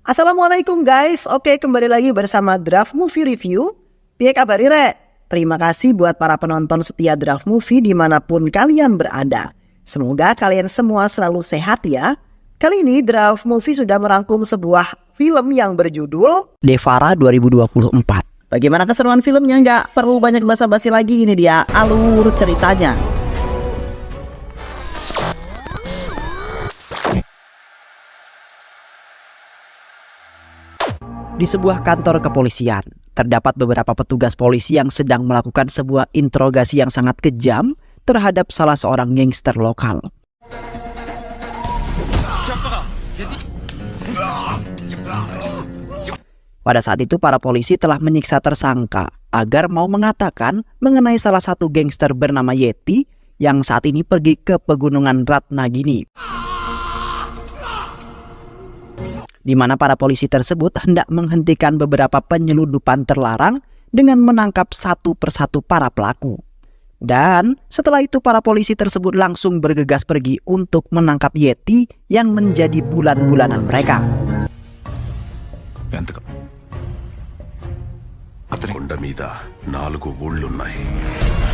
Assalamualaikum guys, oke kembali lagi bersama Draft Movie Review. Piye kabar Re? Terima kasih buat para penonton setia Draft Movie dimanapun kalian berada. Semoga kalian semua selalu sehat ya. Kali ini Draft Movie sudah merangkum sebuah film yang berjudul Devara 2024. Bagaimana keseruan filmnya? Nggak perlu banyak basa-basi lagi, ini dia alur ceritanya. Di sebuah kantor kepolisian, terdapat beberapa petugas polisi yang sedang melakukan sebuah interogasi yang sangat kejam terhadap salah seorang gangster lokal. Pada saat itu para polisi telah menyiksa tersangka agar mau mengatakan mengenai salah satu gangster bernama Yeti yang saat ini pergi ke pegunungan Ratnagiri, di mana para polisi tersebut hendak menghentikan beberapa penyelundupan terlarang dengan menangkap satu persatu para pelaku. Dan setelah itu para polisi tersebut langsung bergegas pergi untuk menangkap Yeti yang menjadi bulan-bulanan mereka.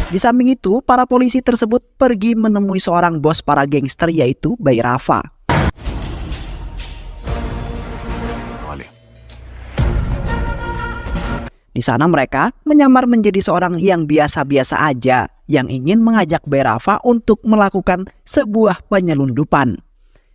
Di samping itu, para polisi tersebut pergi menemui seorang bos para gangster yaitu Bairafa. Di sana mereka menyamar menjadi seorang yang biasa-biasa aja yang ingin mengajak Bairafa untuk melakukan sebuah penyelundupan,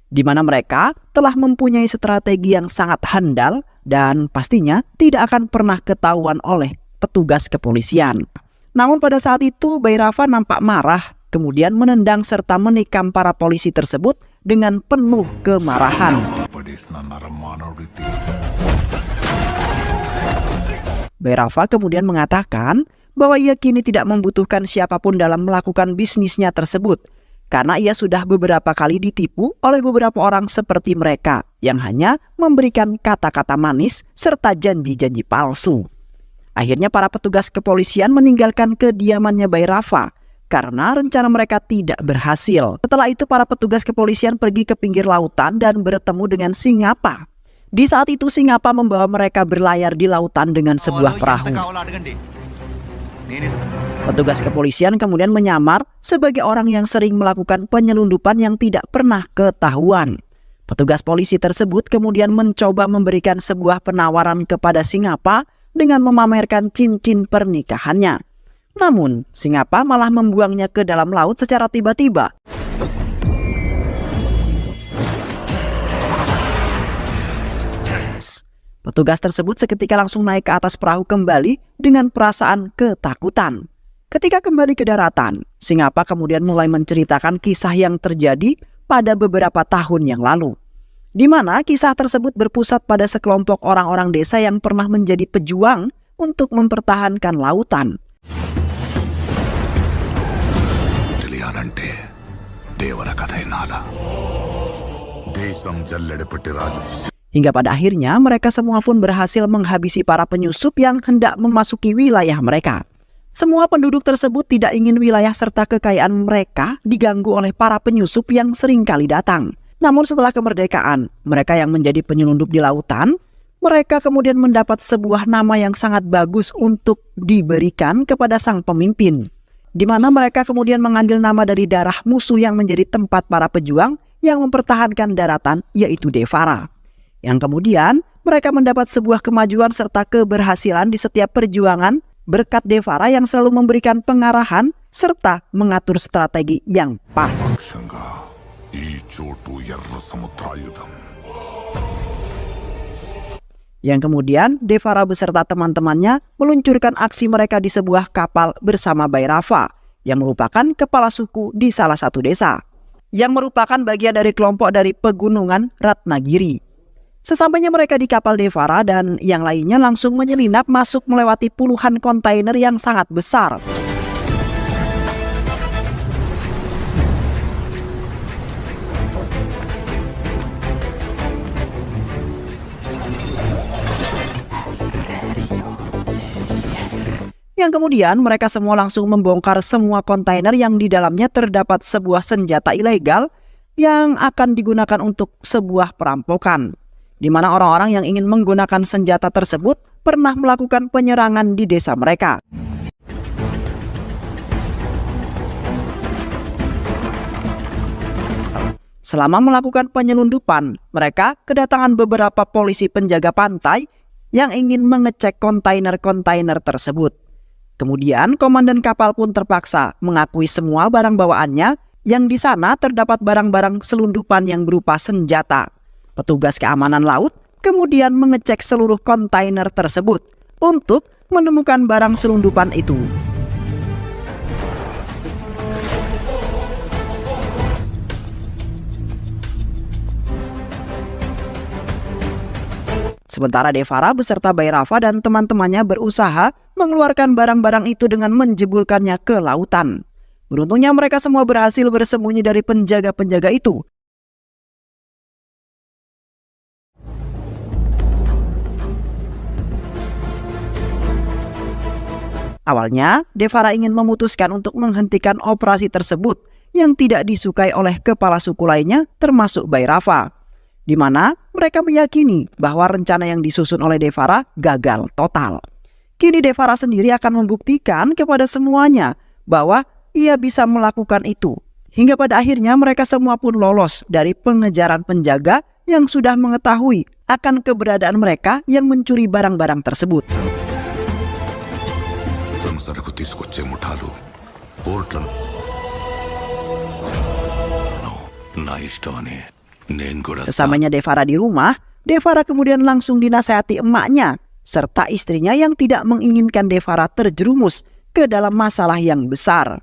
di mana mereka telah mempunyai strategi yang sangat handal dan pastinya tidak akan pernah ketahuan oleh petugas kepolisian. Namun pada saat itu Bairafa nampak marah, kemudian menendang serta menikam para polisi tersebut dengan penuh kemarahan. Bairafa kemudian mengatakan bahwa ia kini tidak membutuhkan siapapun dalam melakukan bisnisnya tersebut, karena ia sudah beberapa kali ditipu oleh beberapa orang seperti mereka yang hanya memberikan kata-kata manis serta janji-janji palsu. Akhirnya para petugas kepolisian meninggalkan kediamannya Bairafa karena rencana mereka tidak berhasil. Setelah itu para petugas kepolisian pergi ke pinggir lautan dan bertemu dengan Singapa. Di saat itu Singapa membawa mereka berlayar di lautan dengan sebuah perahu. Petugas kepolisian kemudian menyamar sebagai orang yang sering melakukan penyelundupan yang tidak pernah ketahuan. Petugas polisi tersebut kemudian mencoba memberikan sebuah penawaran kepada Singapa dengan memamerkan cincin pernikahannya. Namun Singapa malah membuangnya ke dalam laut secara tiba-tiba. Petugas tersebut seketika langsung naik ke atas perahu kembali dengan perasaan ketakutan. Ketika kembali ke daratan, Singapa kemudian mulai menceritakan kisah yang terjadi pada beberapa tahun yang lalu, di mana kisah tersebut berpusat pada sekelompok orang-orang desa yang pernah menjadi pejuang untuk mempertahankan lautan. Hingga pada akhirnya mereka semua pun berhasil menghabisi para penyusup yang hendak memasuki wilayah mereka. Semua penduduk tersebut tidak ingin wilayah serta kekayaan mereka diganggu oleh para penyusup yang sering kali datang. Namun setelah kemerdekaan, mereka yang menjadi penyelundup di lautan, mereka kemudian mendapat sebuah nama yang sangat bagus untuk diberikan kepada sang pemimpin, di mana mereka kemudian mengambil nama dari darah musuh yang menjadi tempat para pejuang yang mempertahankan daratan, yaitu Devara. Yang kemudian mereka mendapat sebuah kemajuan serta keberhasilan di setiap perjuangan berkat Devara yang selalu memberikan pengarahan serta mengatur strategi yang pas. Yang kemudian Devara beserta teman-temannya meluncurkan aksi mereka di sebuah kapal bersama Bairafa yang merupakan kepala suku di salah satu desa, yang merupakan bagian dari kelompok dari pegunungan Ratnagiri. Sesampainya mereka di kapal Devara dan yang lainnya langsung menyelinap masuk melewati puluhan kontainer yang sangat besar. Yang kemudian mereka semua langsung membongkar semua kontainer yang di dalamnya terdapat sebuah senjata ilegal yang akan digunakan untuk sebuah perampokan. di mana orang-orang yang ingin menggunakan senjata tersebut pernah melakukan penyerangan di desa mereka. Selama melakukan penyelundupan, mereka kedatangan beberapa polisi penjaga pantai yang ingin mengecek kontainer-kontainer tersebut. Kemudian komandan kapal pun terpaksa mengakui semua barang bawaannya yang di sana terdapat barang-barang selundupan yang berupa senjata. Petugas keamanan laut kemudian mengecek seluruh kontainer tersebut untuk menemukan barang selundupan itu. Sementara Devara beserta Bhairava dan teman-temannya berusaha mengeluarkan barang-barang itu dengan menjeburkannya ke lautan. Beruntungnya mereka semua berhasil bersembunyi dari penjaga-penjaga itu. Awalnya, Devara ingin memutuskan untuk menghentikan operasi tersebut yang tidak disukai oleh kepala suku lainnya termasuk Bhairava, di mana mereka meyakini bahwa rencana yang disusun oleh Devara gagal total. Kini Devara sendiri akan membuktikan kepada semuanya bahwa ia bisa melakukan itu. Hingga pada akhirnya mereka semua pun lolos dari pengejaran penjaga yang sudah mengetahui akan keberadaan mereka yang mencuri barang-barang tersebut. Sesamanya Devara di rumah, Devara kemudian langsung dinasehati emaknya serta istrinya yang tidak menginginkan Devara terjerumus ke dalam masalah yang besar.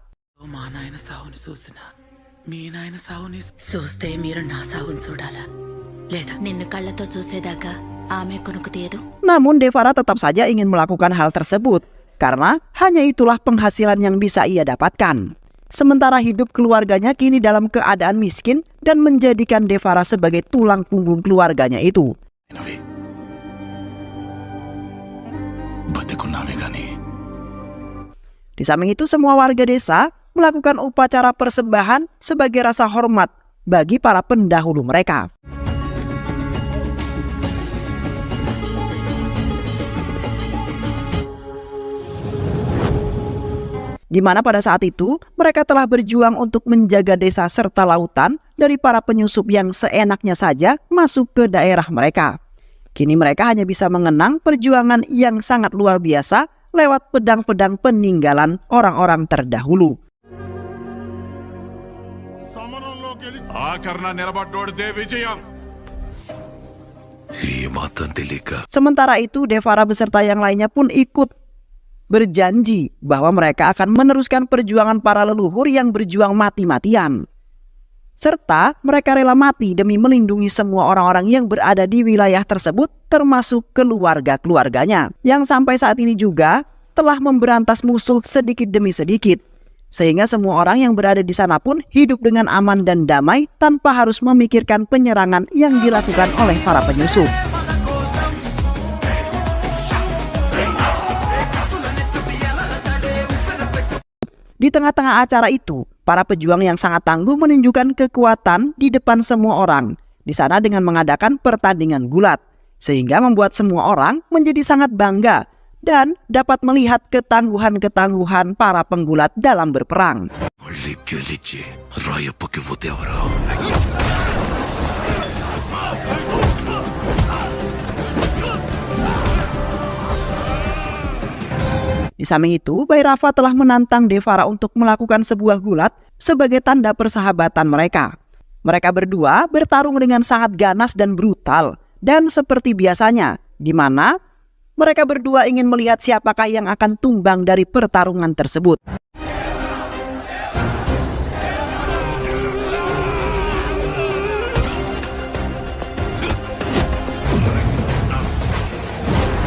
Namun Devara tetap saja ingin melakukan hal tersebut karena hanya itulah penghasilan yang bisa ia dapatkan. Sementara hidup keluarganya kini dalam keadaan miskin dan menjadikan Devara sebagai tulang punggung keluarganya itu. Di samping itu semua warga desa melakukan upacara persembahan sebagai rasa hormat bagi para pendahulu mereka. Di mana pada saat itu mereka telah berjuang untuk menjaga desa serta lautan dari para penyusup yang seenaknya saja masuk ke daerah mereka. Kini mereka hanya bisa mengenang perjuangan yang sangat luar biasa lewat pedang-pedang peninggalan orang-orang terdahulu. Sementara itu Devara beserta yang lainnya pun ikut berjanji bahwa mereka akan meneruskan perjuangan para leluhur yang berjuang mati-matian. Serta mereka rela mati demi melindungi semua orang-orang yang berada di wilayah tersebut termasuk keluarga-keluarganya yang sampai saat ini juga telah memberantas musuh sedikit demi sedikit. Sehingga semua orang yang berada di sana pun hidup dengan aman dan damai tanpa harus memikirkan penyerangan yang dilakukan oleh para penyusup. Di tengah-tengah acara itu, para pejuang yang sangat tangguh menunjukkan kekuatan di depan semua orang di sana dengan mengadakan pertandingan gulat, sehingga membuat semua orang menjadi sangat bangga dan dapat melihat ketangguhan-ketangguhan para penggulat dalam berperang. Di samping itu, Bhairava telah menantang Devara untuk melakukan sebuah gulat sebagai tanda persahabatan mereka. Mereka berdua bertarung dengan sangat ganas dan brutal, dan seperti biasanya, di mana mereka berdua ingin melihat siapakah yang akan tumbang dari pertarungan tersebut.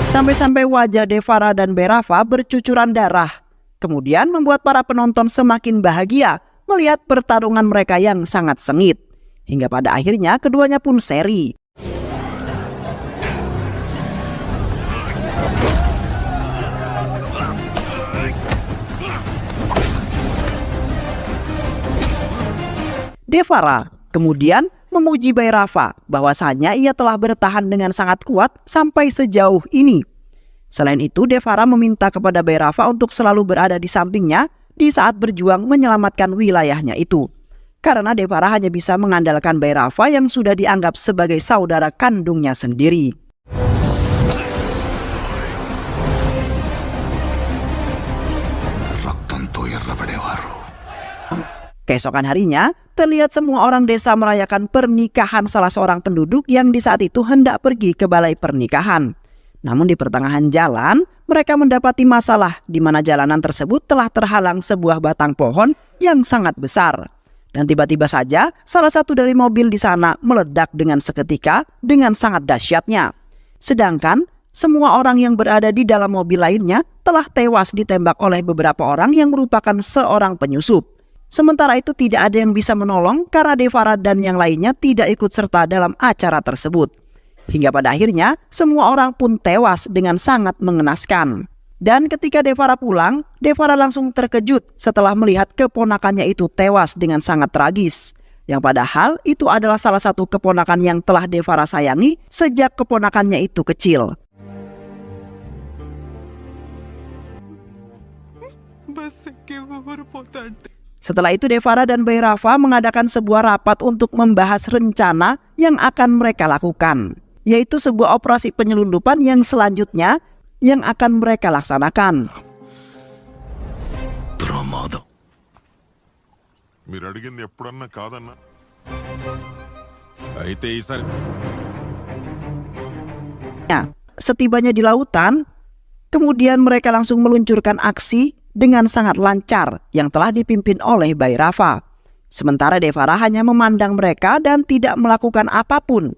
Sampai-sampai wajah Devara dan Bhairava bercucuran darah. Kemudian membuat para penonton semakin bahagia melihat pertarungan mereka yang sangat sengit. Hingga pada akhirnya keduanya pun seri. Devara kemudian memuji Bairava bahwasanya ia telah bertahan dengan sangat kuat sampai sejauh ini. Selain itu, Devara meminta kepada Bairava untuk selalu berada di sampingnya di saat berjuang menyelamatkan wilayahnya itu. Karena Devara hanya bisa mengandalkan Bairava yang sudah dianggap sebagai saudara kandungnya sendiri. Keesokan harinya, terlihat semua orang desa merayakan pernikahan salah seorang penduduk yang di saat itu hendak pergi ke balai pernikahan. Namun di pertengahan jalan, mereka mendapati masalah di mana jalanan tersebut telah terhalang sebuah batang pohon yang sangat besar. Dan tiba-tiba saja, salah satu dari mobil di sana meledak dengan seketika dengan sangat dahsyatnya. Sedangkan, semua orang yang berada di dalam mobil lainnya telah tewas ditembak oleh beberapa orang yang merupakan seorang penyusup. Sementara itu tidak ada yang bisa menolong karena Devara dan yang lainnya tidak ikut serta dalam acara tersebut. Hingga pada akhirnya semua orang pun tewas dengan sangat mengenaskan. Dan ketika Devara pulang, Devara langsung terkejut setelah melihat keponakannya itu tewas dengan sangat tragis. Yang padahal itu adalah salah satu keponakan yang telah Devara sayangi sejak keponakannya itu kecil. Setelah itu Devara dan Bairava mengadakan sebuah rapat untuk membahas rencana yang akan mereka lakukan, yaitu sebuah operasi penyelundupan yang selanjutnya yang akan mereka laksanakan. Setibanya di lautan, kemudian mereka langsung meluncurkan aksi dengan sangat lancar yang telah dipimpin oleh Bairava. Sementara Devara hanya memandang mereka dan tidak melakukan apapun.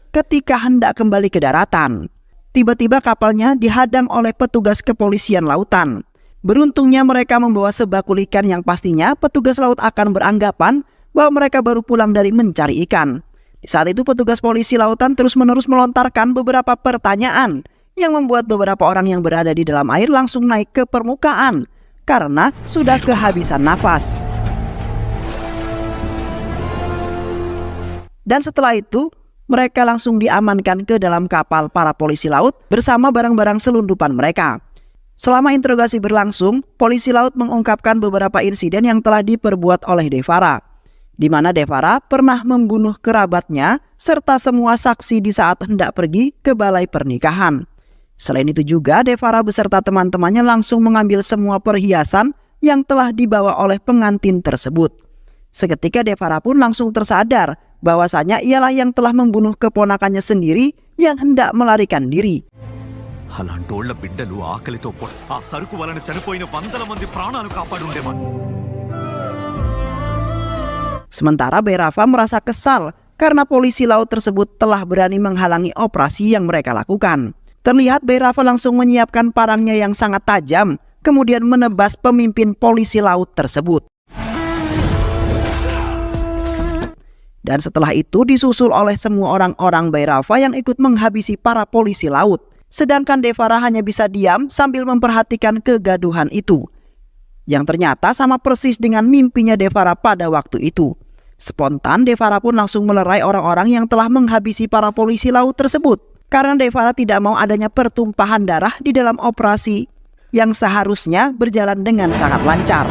Ketika hendak kembali ke daratan, tiba-tiba kapalnya dihadang oleh petugas kepolisian lautan. Beruntungnya mereka membawa sebakul ikan yang pastinya petugas laut akan beranggapan bahwa mereka baru pulang dari mencari ikan. Di saat itu petugas polisi lautan terus-menerus melontarkan beberapa pertanyaan yang membuat beberapa orang yang berada di dalam air langsung naik ke permukaan karena sudah kehabisan nafas. Dan setelah itu, mereka langsung diamankan ke dalam kapal para polisi laut bersama barang-barang selundupan mereka. Selama interogasi berlangsung, polisi laut mengungkapkan beberapa insiden yang telah diperbuat oleh Devara, di mana Devara pernah membunuh kerabatnya serta semua saksi di saat hendak pergi ke balai pernikahan. Selain itu juga Devara beserta teman-temannya langsung mengambil semua perhiasan yang telah dibawa oleh pengantin tersebut. Seketika Devara pun langsung tersadar bahwasanya ialah yang telah membunuh keponakannya sendiri yang hendak melarikan diri. Sementara Bairava merasa kesal karena polisi laut tersebut telah berani menghalangi operasi yang mereka lakukan. Terlihat Bairava langsung menyiapkan parangnya yang sangat tajam, kemudian menebas pemimpin polisi laut tersebut. Dan setelah itu disusul oleh semua orang-orang Bairava yang ikut menghabisi para polisi laut. Sedangkan Devara hanya bisa diam sambil memperhatikan kegaduhan itu, yang ternyata sama persis dengan mimpinya Devara pada waktu itu. Spontan Devara pun langsung melerai orang-orang yang telah menghabisi para polisi laut tersebut. Karena Devara tidak mau adanya pertumpahan darah di dalam operasi yang seharusnya berjalan dengan sangat lancar.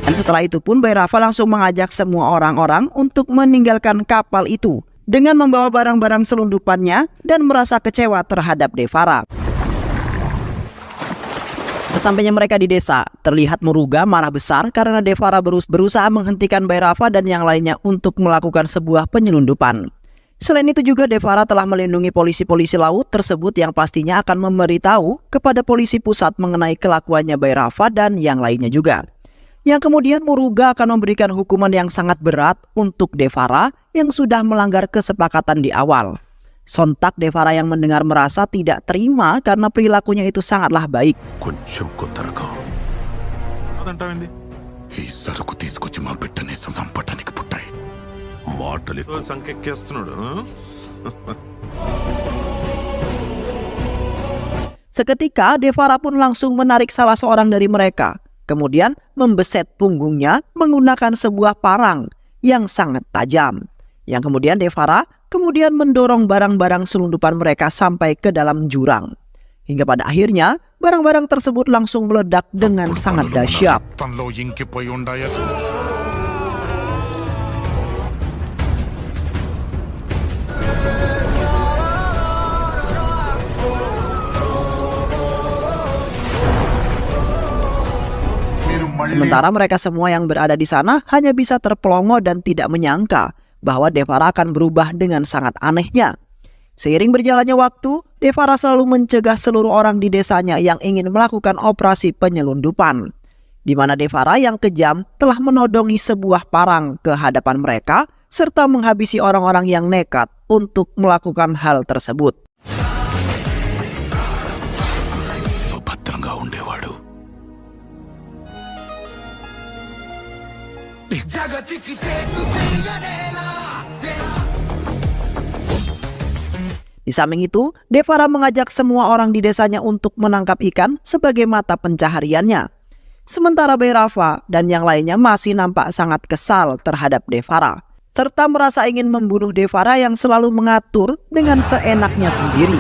Dan setelah itu pun Bairava langsung mengajak semua orang-orang untuk meninggalkan kapal itu dengan membawa barang-barang selundupannya dan merasa kecewa terhadap Devara. Sesampainya mereka di desa, terlihat Muruga marah besar karena Devara berusaha menghentikan Bairava dan yang lainnya untuk melakukan sebuah penyelundupan. Selain itu juga Devara telah melindungi polisi-polisi laut tersebut yang pastinya akan memberitahu kepada polisi pusat mengenai kelakuannya Bairava dan yang lainnya juga. Yang kemudian Muruga akan memberikan hukuman yang sangat berat untuk Devara yang sudah melanggar kesepakatan di awal. Sontak Devara yang mendengar merasa tidak terima karena perilakunya itu sangatlah baik. Seketika Devara pun langsung menarik salah seorang dari mereka, kemudian membeset punggungnya menggunakan sebuah parang yang sangat tajam. Yang kemudian Devara mendorong barang-barang selundupan mereka sampai ke dalam jurang. Hingga pada akhirnya barang-barang tersebut langsung meledak dengan sangat dahsyat. Sementara mereka semua yang berada di sana hanya bisa terpelongo dan tidak menyangka bahwa Devara akan berubah dengan sangat anehnya. Seiring berjalannya waktu, Devara selalu mencegah seluruh orang di desanya yang ingin melakukan operasi penyelundupan. Di mana Devara yang kejam telah menodongi sebuah parang ke hadapan mereka serta menghabisi orang-orang yang nekat untuk melakukan hal tersebut. Di samping itu, Devara mengajak semua orang di desanya untuk menangkap ikan sebagai mata pencahariannya. Sementara Bhairava dan yang lainnya masih nampak sangat kesal terhadap Devara, serta merasa ingin membunuh Devara yang selalu mengatur dengan seenaknya sendiri.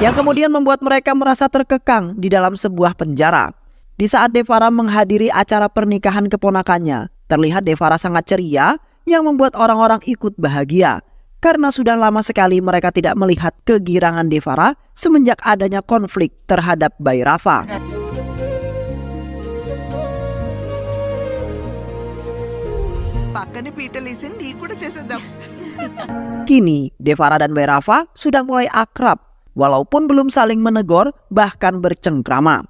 Yang kemudian membuat mereka merasa terkekang di dalam sebuah penjara. Di saat Devara menghadiri acara pernikahan keponakannya, terlihat Devara sangat ceria yang membuat orang-orang ikut bahagia. Karena sudah lama sekali mereka tidak melihat kegirangan Devara semenjak adanya konflik terhadap Bhairava. Kini Devara dan Bhairava sudah mulai akrab, walaupun belum saling menegur bahkan bercengkrama.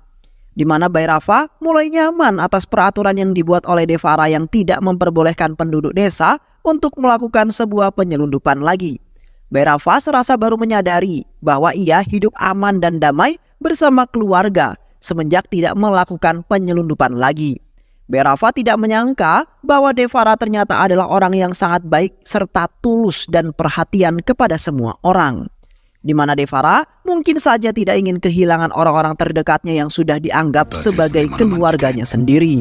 Di mana Bhairava mulai nyaman atas peraturan yang dibuat oleh Devara yang tidak memperbolehkan penduduk desa untuk melakukan sebuah penyelundupan lagi. Bhairava serasa baru menyadari bahwa ia hidup aman dan damai bersama keluarga semenjak tidak melakukan penyelundupan lagi. Bhairava tidak menyangka bahwa Devara ternyata adalah orang yang sangat baik serta tulus dan perhatian kepada semua orang. Di mana Devara mungkin saja tidak ingin kehilangan orang-orang terdekatnya yang sudah dianggap sebagai keluarganya sendiri.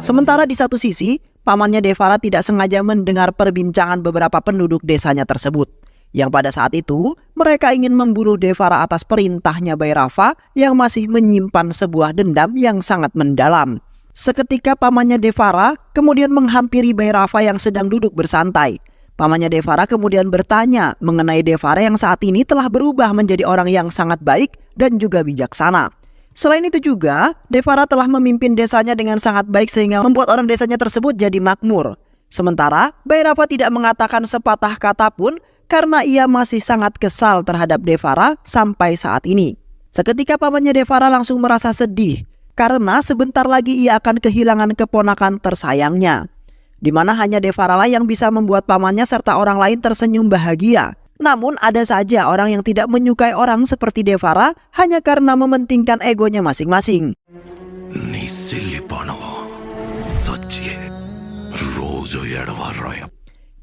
Sementara di satu sisi, pamannya Devara tidak sengaja mendengar perbincangan beberapa penduduk desanya tersebut. Yang pada saat itu, mereka ingin membunuh Devara atas perintahnya Bhairava yang masih menyimpan sebuah dendam yang sangat mendalam. Seketika pamannya Devara kemudian menghampiri Bhairava yang sedang duduk bersantai. Pamannya Devara kemudian bertanya mengenai Devara yang saat ini telah berubah menjadi orang yang sangat baik dan juga bijaksana. Selain itu juga, Devara telah memimpin desanya dengan sangat baik sehingga membuat orang desanya tersebut jadi makmur. Sementara Bhairava tidak mengatakan sepatah kata pun karena ia masih sangat kesal terhadap Devara sampai saat ini. Seketika pamannya Devara langsung merasa sedih karena sebentar lagi ia akan kehilangan keponakan tersayangnya. Di mana hanya Devara lah yang bisa membuat pamannya serta orang lain tersenyum bahagia. Namun ada saja orang yang tidak menyukai orang seperti Devara hanya karena mementingkan egonya masing-masing.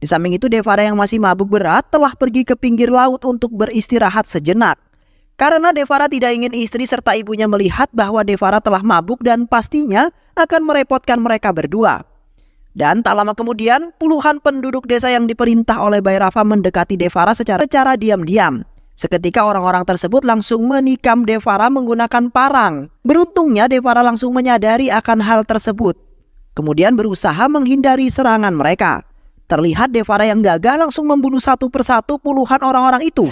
Di samping itu Devara yang masih mabuk berat telah pergi ke pinggir laut untuk beristirahat sejenak. Karena Devara tidak ingin istri serta ibunya melihat bahwa Devara telah mabuk dan pastinya akan merepotkan mereka berdua. Dan tak lama kemudian puluhan penduduk desa yang diperintah oleh Bhairava mendekati Devara secara diam-diam. Seketika orang-orang tersebut langsung menikam Devara menggunakan parang. Beruntungnya Devara langsung menyadari akan hal tersebut. Kemudian berusaha menghindari serangan mereka. Terlihat Devara yang gagah langsung membunuh satu persatu puluhan orang-orang itu.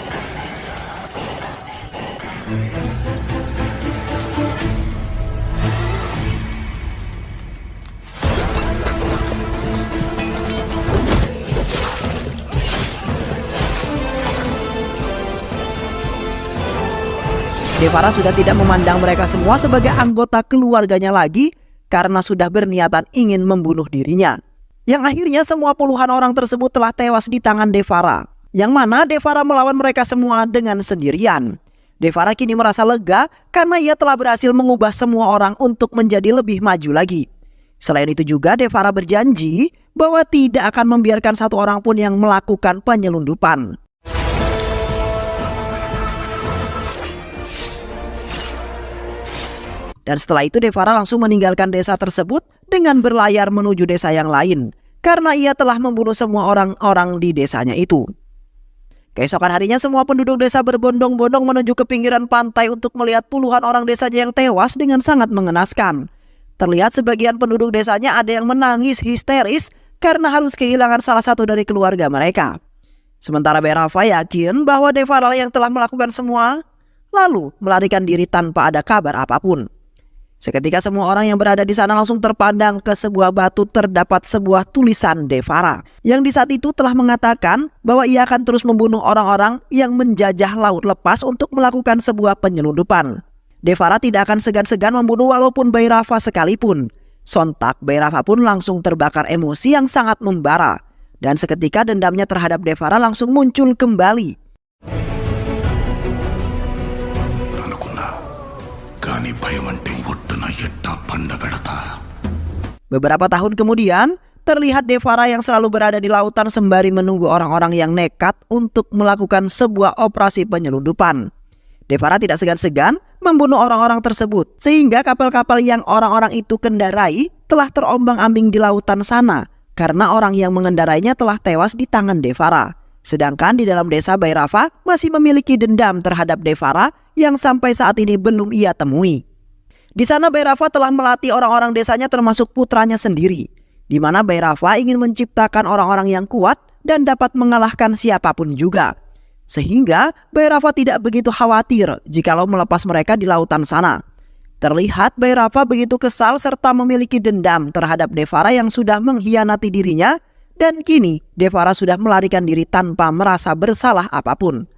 Devara sudah tidak memandang mereka semua sebagai anggota keluarganya lagi karena sudah berniatan ingin membunuh dirinya. Yang akhirnya semua puluhan orang tersebut telah tewas di tangan Devara. Yang mana Devara melawan mereka semua dengan sendirian. Devara kini merasa lega karena ia telah berhasil mengubah semua orang untuk menjadi lebih maju lagi. Selain itu juga Devara berjanji bahwa tidak akan membiarkan satu orang pun yang melakukan penyelundupan. Dan setelah itu Devara langsung meninggalkan desa tersebut dengan berlayar menuju desa yang lain karena ia telah membunuh semua orang-orang di desanya itu. Keesokan harinya semua penduduk desa berbondong-bondong menuju ke pinggiran pantai untuk melihat puluhan orang desanya yang tewas dengan sangat mengenaskan. Terlihat sebagian penduduk desanya ada yang menangis histeris karena harus kehilangan salah satu dari keluarga mereka. Sementara Bhairava yakin bahwa Devara yang telah melakukan semua lalu melarikan diri tanpa ada kabar apapun. Seketika semua orang yang berada di sana langsung terpandang ke sebuah batu terdapat sebuah tulisan Devara yang di saat itu telah mengatakan bahwa ia akan terus membunuh orang-orang yang menjajah laut lepas untuk melakukan sebuah penyelundupan. Devara tidak akan segan-segan membunuh walaupun Bhairava sekalipun. Sontak Bhairava pun langsung terbakar emosi yang sangat membara dan seketika dendamnya terhadap Devara langsung muncul kembali. Beberapa tahun kemudian, terlihat Devara yang selalu berada di lautan sembari menunggu orang-orang yang nekat untuk melakukan sebuah operasi penyelundupan. Devara tidak segan-segan membunuh orang-orang tersebut, sehingga kapal-kapal yang orang-orang itu kendarai telah terombang-ambing di lautan sana, karena orang yang mengendarainya telah tewas di tangan Devara. Sedangkan di dalam desa Bhairava masih memiliki dendam terhadap Devara yang sampai saat ini belum ia temui. Di sana Bhairava telah melatih orang-orang desanya termasuk putranya sendiri, di mana Bhairava ingin menciptakan orang-orang yang kuat dan dapat mengalahkan siapapun juga. Sehingga Bhairava tidak begitu khawatir jikalau melepas mereka di lautan sana. Terlihat Bhairava begitu kesal serta memiliki dendam terhadap Devara yang sudah mengkhianati dirinya. Dan kini Devara sudah melarikan diri tanpa merasa bersalah apapun.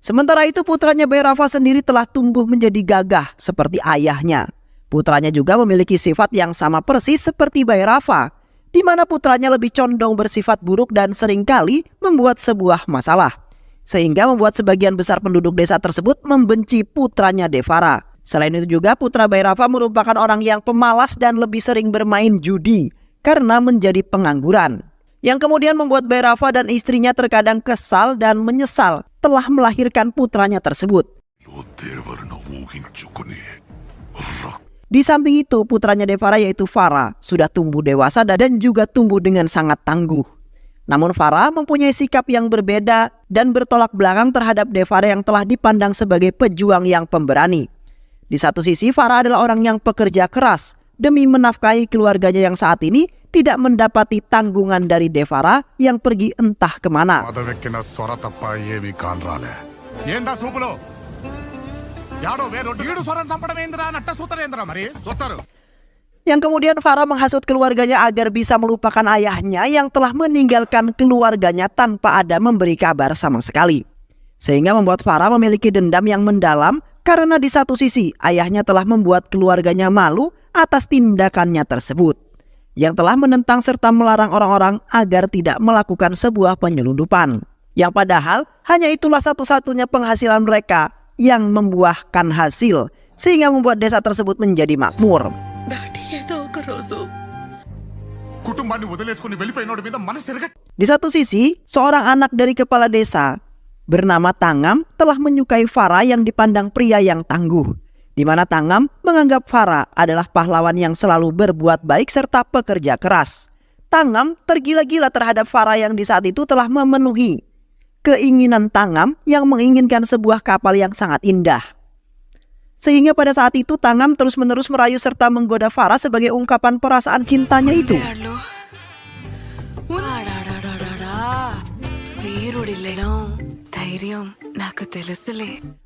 Sementara itu putranya Bhairava sendiri telah tumbuh menjadi gagah seperti ayahnya. Putranya juga memiliki sifat yang sama persis seperti Bhairava, di mana putranya lebih condong bersifat buruk dan seringkali membuat sebuah masalah. Sehingga membuat sebagian besar penduduk desa tersebut membenci putranya Devara. Selain itu juga putra Bhairava merupakan orang yang pemalas dan lebih sering bermain judi karena menjadi pengangguran. Yang kemudian membuat Bhairava dan istrinya terkadang kesal dan menyesal telah melahirkan putranya tersebut. Di samping itu putranya Devara yaitu Vara sudah tumbuh dewasa dan juga tumbuh dengan sangat tangguh. Namun Vara mempunyai sikap yang berbeda dan bertolak belakang terhadap Devara yang telah dipandang sebagai pejuang yang pemberani. Di satu sisi, Vara adalah orang yang pekerja keras demi menafkahi keluarganya yang saat ini tidak mendapati tanggungan dari Devara yang pergi entah kemana. Yang kemudian Vara menghasut keluarganya agar bisa melupakan ayahnya yang telah meninggalkan keluarganya tanpa ada memberi kabar sama sekali. Sehingga membuat Vara memiliki dendam yang mendalam karena di satu sisi ayahnya telah membuat keluarganya malu atas tindakannya tersebut, yang telah menentang serta melarang orang-orang agar tidak melakukan sebuah penyelundupan. Yang padahal hanya itulah satu-satunya penghasilan mereka yang membuahkan hasil, sehingga membuat desa tersebut menjadi makmur. Di satu sisi, seorang anak dari kepala desa bernama Tangam telah menyukai Vara yang dipandang pria yang tangguh, di mana Tangam menganggap Vara adalah pahlawan yang selalu berbuat baik serta pekerja keras. Tangam tergila-gila terhadap Vara yang di saat itu telah memenuhi keinginan Tangam yang menginginkan sebuah kapal yang sangat indah. Sehingga pada saat itu Tangam terus-menerus merayu serta menggoda Vara sebagai ungkapan perasaan cintanya itu.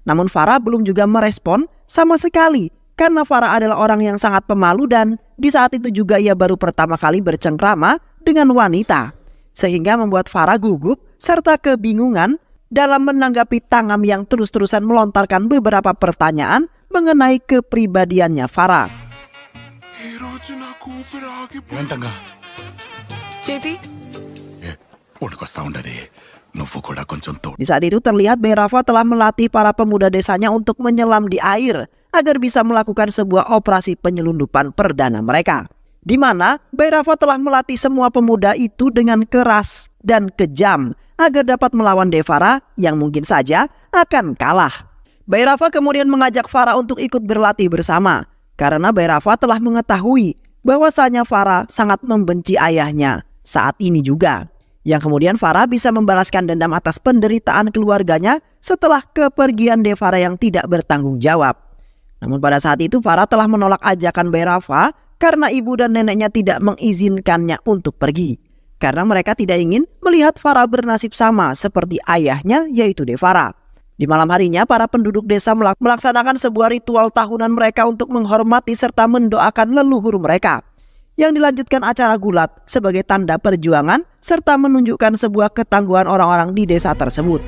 Namun Vara belum juga merespon sama sekali karena Vara adalah orang yang sangat pemalu dan di saat itu juga ia baru pertama kali bercengkrama dengan wanita, sehingga membuat Vara gugup serta kebingungan dalam menanggapi Tangam yang terus-terusan melontarkan beberapa pertanyaan mengenai kepribadiannya Vara. Di saat itu terlihat Bhairava telah melatih para pemuda desanya untuk menyelam di air agar bisa melakukan sebuah operasi penyelundupan perdana mereka. Di mana Bhairava telah melatih semua pemuda itu dengan keras dan kejam agar dapat melawan Devara yang mungkin saja akan kalah. Bhairava kemudian mengajak Farah untuk ikut berlatih bersama karena Bhairava telah mengetahui bahwasanya Farah sangat membenci ayahnya saat ini juga. Yang kemudian Farah bisa membalaskan dendam atas penderitaan keluarganya setelah kepergian Devara yang tidak bertanggung jawab. Namun pada saat itu Farah telah menolak ajakan Bhairava karena ibu dan neneknya tidak mengizinkannya untuk pergi. Karena mereka tidak ingin melihat Farah bernasib sama seperti ayahnya yaitu Devara. Di malam harinya para penduduk desa melaksanakan sebuah ritual tahunan mereka untuk menghormati serta mendoakan leluhur mereka. Yang dilanjutkan acara gulat sebagai tanda perjuangan serta menunjukkan sebuah ketangguhan orang-orang di desa tersebut.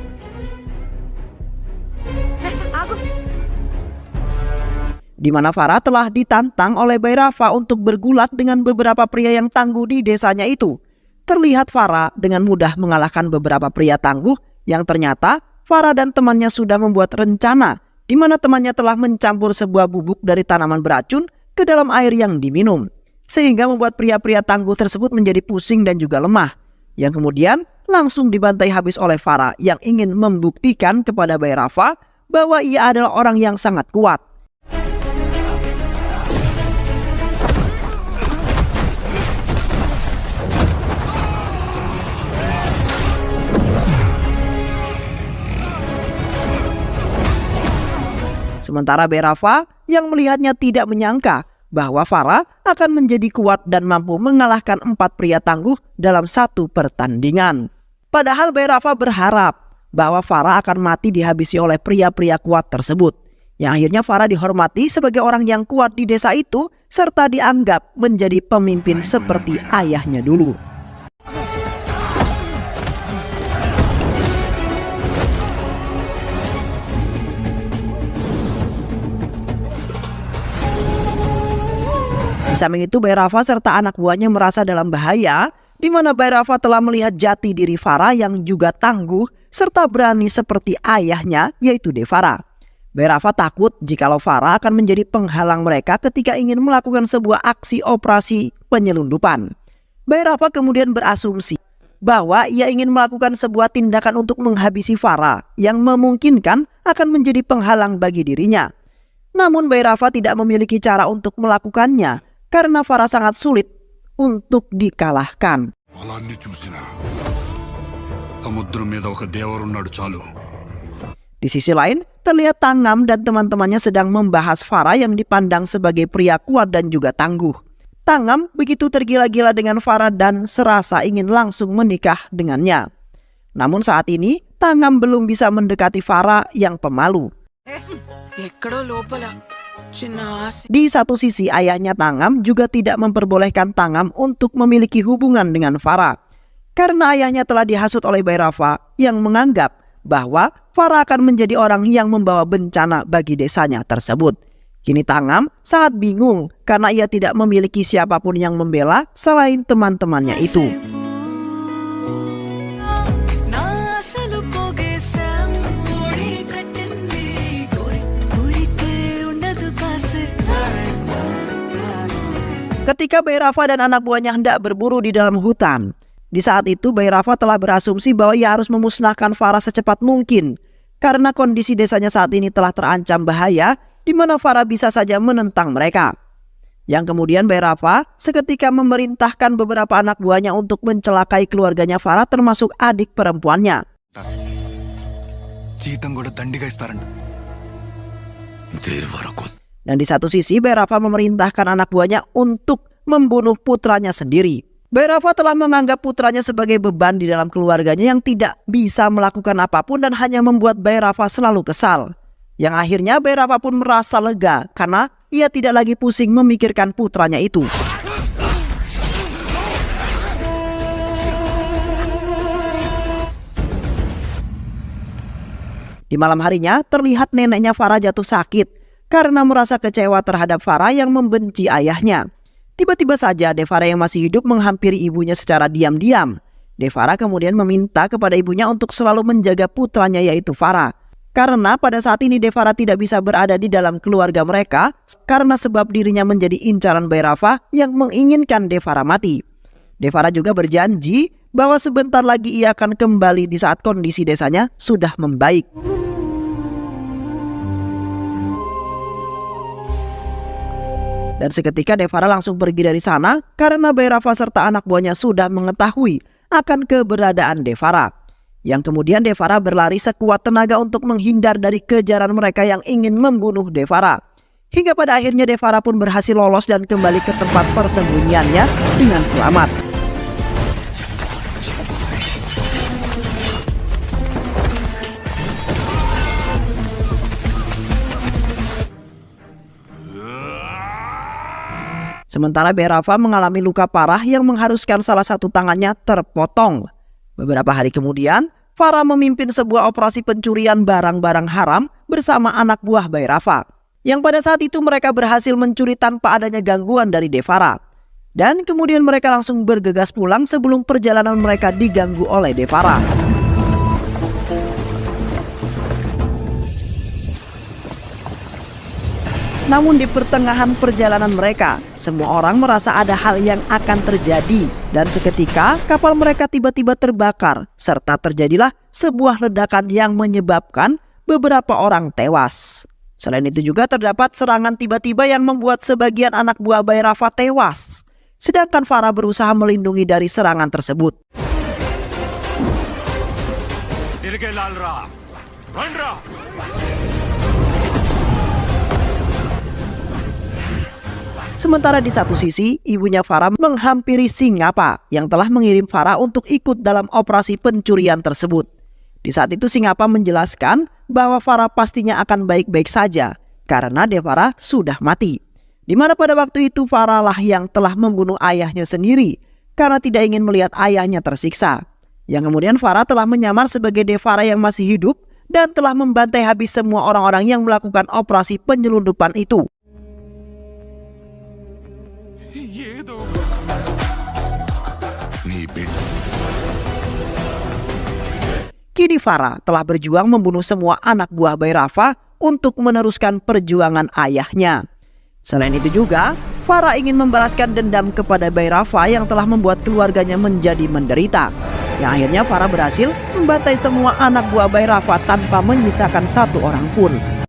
Di mana Farah telah ditantang oleh Bhairava untuk bergulat dengan beberapa pria yang tangguh di desanya itu. Terlihat Farah dengan mudah mengalahkan beberapa pria tangguh yang ternyata Farah dan temannya sudah membuat rencana di mana temannya telah mencampur sebuah bubuk dari tanaman beracun ke dalam air yang diminum. Sehingga membuat pria-pria tangguh tersebut menjadi pusing dan juga lemah. Yang kemudian langsung dibantai habis oleh Farah yang ingin membuktikan kepada Bhairava bahwa ia adalah orang yang sangat kuat. Sementara Bhairava yang melihatnya tidak menyangka bahwa Farah akan menjadi kuat dan mampu mengalahkan 4 pria tangguh dalam satu pertandingan. Padahal Bhairava berharap bahwa Farah akan mati dihabisi oleh pria-pria kuat tersebut. Yang akhirnya Farah dihormati sebagai orang yang kuat di desa itu serta dianggap menjadi pemimpin seperti ayahnya dulu. Di samping itu Bhairava serta anak buahnya merasa dalam bahaya, di mana Bhairava telah melihat jati diri Farah yang juga tangguh serta berani seperti ayahnya yaitu Devara. Bhairava takut jikalau Farah akan menjadi penghalang mereka ketika ingin melakukan sebuah aksi operasi penyelundupan. Bhairava kemudian berasumsi bahwa ia ingin melakukan sebuah tindakan untuk menghabisi Farah yang memungkinkan akan menjadi penghalang bagi dirinya. Namun Bhairava tidak memiliki cara untuk melakukannya karena Farah sangat sulit untuk dikalahkan. Di sisi lain, terlihat Tangam dan teman-temannya sedang membahas Farah yang dipandang sebagai pria kuat dan juga tangguh. Tangam begitu tergila-gila dengan Farah dan serasa ingin langsung menikah dengannya. Namun saat ini, Tangam belum bisa mendekati Farah yang pemalu. Di satu sisi ayahnya Tangam juga tidak memperbolehkan Tangam untuk memiliki hubungan dengan Farah. Karena ayahnya telah dihasut oleh Bhairava yang menganggap bahwa Farah akan menjadi orang yang membawa bencana bagi desanya tersebut. Kini Tangam sangat bingung karena ia tidak memiliki siapapun yang membela selain teman-temannya itu. Ketika Bhairava dan anak buahnya hendak berburu di dalam hutan, di saat itu Bhairava telah berasumsi bahwa ia harus memusnahkan Farah secepat mungkin karena kondisi desanya saat ini telah terancam bahaya di mana Farah bisa saja menentang mereka. Yang kemudian Bhairava seketika memerintahkan beberapa anak buahnya untuk mencelakai keluarganya Farah termasuk adik perempuannya. Dan di satu sisi Bhairava memerintahkan anak buahnya untuk membunuh putranya sendiri. Bhairava telah menganggap putranya sebagai beban di dalam keluarganya yang tidak bisa melakukan apapun dan hanya membuat Bhairava selalu kesal. Yang akhirnya Bhairava pun merasa lega karena ia tidak lagi pusing memikirkan putranya itu. Di malam harinya terlihat neneknya Farah jatuh sakit karena merasa kecewa terhadap Farah yang membenci ayahnya. Tiba-tiba saja Devara yang masih hidup menghampiri ibunya secara diam-diam. Devara kemudian meminta kepada ibunya untuk selalu menjaga putranya yaitu Farah. Karena pada saat ini Devara tidak bisa berada di dalam keluarga mereka karena sebab dirinya menjadi incaran Bhairava yang menginginkan Devara mati. Devara juga berjanji bahwa sebentar lagi ia akan kembali di saat kondisi desanya sudah membaik. Dan seketika Devara langsung pergi dari sana karena Bhairava serta anak buahnya sudah mengetahui akan keberadaan Devara. Yang kemudian Devara berlari sekuat tenaga untuk menghindar dari kejaran mereka yang ingin membunuh Devara. Hingga pada akhirnya Devara pun berhasil lolos dan kembali ke tempat persembunyiannya dengan selamat. Sementara Bhairava mengalami luka parah yang mengharuskan salah satu tangannya terpotong. Beberapa hari kemudian, Farah memimpin sebuah operasi pencurian barang-barang haram bersama anak buah Bhairava. Yang pada saat itu mereka berhasil mencuri tanpa adanya gangguan dari Devara. Dan kemudian mereka langsung bergegas pulang sebelum perjalanan mereka diganggu oleh Devara. Namun di pertengahan perjalanan mereka, semua orang merasa ada hal yang akan terjadi. Dan seketika kapal mereka tiba-tiba terbakar, serta terjadilah sebuah ledakan yang menyebabkan beberapa orang tewas. Selain itu juga terdapat serangan tiba-tiba yang membuat sebagian anak buah Bhairava tewas. Sedangkan Farah berusaha melindungi dari serangan tersebut. Sementara di satu sisi, ibunya Farah menghampiri Singappa yang telah mengirim Farah untuk ikut dalam operasi pencurian tersebut. Di saat itu Singappa menjelaskan bahwa Farah pastinya akan baik-baik saja karena Devara sudah mati. Di mana pada waktu itu Farah lah yang telah membunuh ayahnya sendiri karena tidak ingin melihat ayahnya tersiksa. Yang kemudian Farah telah menyamar sebagai Devara yang masih hidup dan telah membantai habis semua orang-orang yang melakukan operasi penyelundupan itu. Kini Farah telah berjuang membunuh semua anak buah Bhairava untuk meneruskan perjuangan ayahnya. Selain itu juga, Farah ingin membalaskan dendam kepada Bhairava yang telah membuat keluarganya menjadi menderita. Yang akhirnya Farah berhasil membantai semua anak buah Bhairava tanpa menyisakan satu orang pun.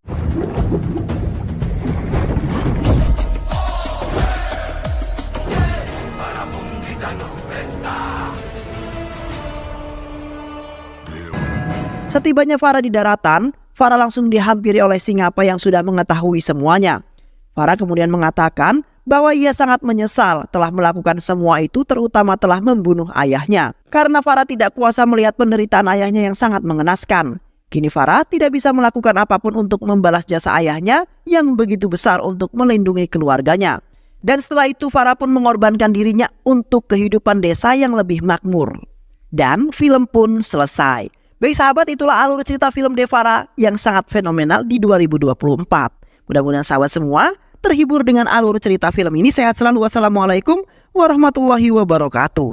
Setibanya Farah di daratan, Farah langsung dihampiri oleh Singappa yang sudah mengetahui semuanya. Farah kemudian mengatakan bahwa ia sangat menyesal telah melakukan semua itu, terutama telah membunuh ayahnya. Karena Farah tidak kuasa melihat penderitaan ayahnya yang sangat mengenaskan. Kini Farah tidak bisa melakukan apapun untuk membalas jasa ayahnya yang begitu besar untuk melindungi keluarganya. Dan setelah itu Farah pun mengorbankan dirinya untuk kehidupan desa yang lebih makmur. Dan film pun selesai. Baik sahabat, itulah alur cerita film Devara yang sangat fenomenal di 2024. Mudah-mudahan sahabat semua terhibur dengan alur cerita film ini. Sehat selalu. Wassalamualaikum warahmatullahi wabarakatuh.